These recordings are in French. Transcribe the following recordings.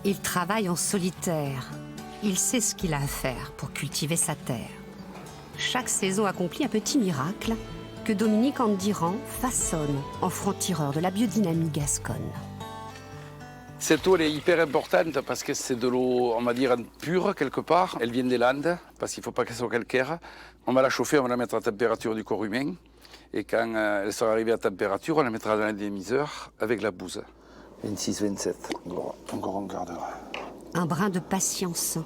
Il travaille en solitaire. Il sait ce qu'il a à faire pour cultiver sa terre. Chaque saison accomplit un petit miracle que Dominique Andiran façonne en franc-tireur de la biodynamie gasconne. Cette eau elle est hyper importante parce que c'est de l'eau, on va dire, pure quelque part. Elle vient des Landes parce qu'il ne faut pas qu'elle soit calcaire. On va la chauffer, on va la mettre à la température du corps humain. Et quand elle sera arrivée à température, on la mettra dans l'indémiseur avec la bouse. 26, 27, encore un quart d'heure. Un brin de patience,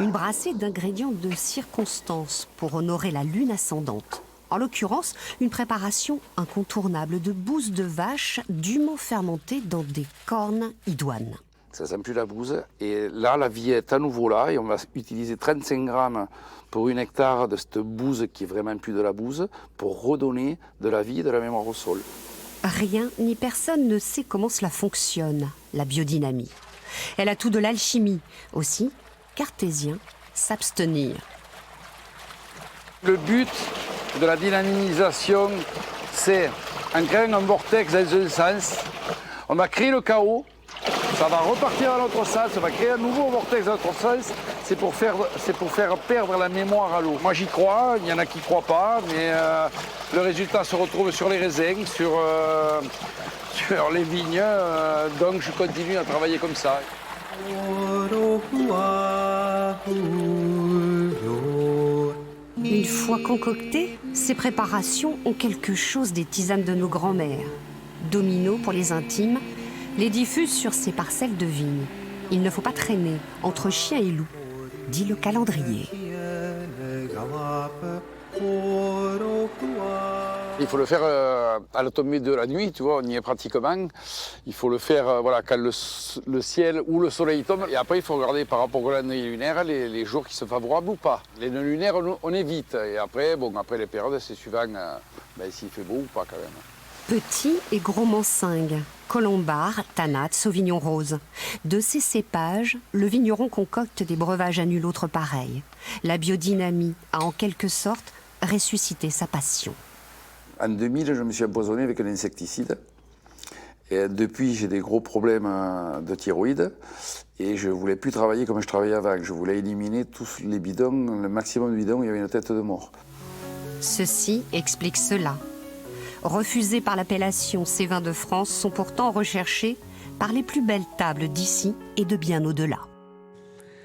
une brassée d'ingrédients de circonstance pour honorer la lune ascendante. En l'occurrence, une préparation incontournable de bouse de vache dûment fermentée dans des cornes idoines. Ça sent plus la bouse. Et là, la vie est à nouveau là. Et on va utiliser 35 grammes pour 1 hectare de cette bouse qui est vraiment plus de la bouse pour redonner de la vie et de la mémoire au sol. Rien ni personne ne sait comment cela fonctionne, la biodynamie. Elle a tout de l'alchimie. Aussi, cartésien, s'abstenir. Le but de la dynamisation, c'est, en créant un vortex dans un sens, on va créer le chaos, ça va repartir dans l'autre sens, on va créer un nouveau vortex dans l'autre sens, c'est pour faire perdre la mémoire à l'eau. Moi j'y crois, il y en a qui ne croient pas, mais le résultat se retrouve sur les raisins, sur les vignes, donc je continue à travailler comme ça. Une fois concoctées, ces préparations ont quelque chose des tisanes de nos grands-mères. Domino pour les intimes, les diffuse sur ces parcelles de vignes. Il ne faut pas traîner entre chien et loup, dit le calendrier. Il faut le faire à la tombée de la nuit, tu vois, on y est pratiquement. Il faut le faire voilà, quand le ciel ou le soleil tombe. Et après, il faut regarder par rapport au calendrier lunaire les jours qui sont favorables ou pas. Les nœuds lunaires, on évite. Et après, après les périodes, c'est suivant s'il fait beau ou pas quand même. Petit et gros mansingue, colombard, tanat, sauvignon rose. De ces cépages, le vigneron concocte des breuvages à nul autre pareil. La biodynamie a en quelque sorte ressuscité sa passion. En 2000, je me suis empoisonné avec un insecticide. Et depuis, j'ai des gros problèmes de thyroïde. Et je ne voulais plus travailler comme je travaillais avant. Je voulais éliminer tous les bidons, le maximum de bidons où il y avait une tête de mort. Ceci explique cela. Refusés par l'appellation ces vins de France sont pourtant recherchés par les plus belles tables d'ici et de bien au-delà.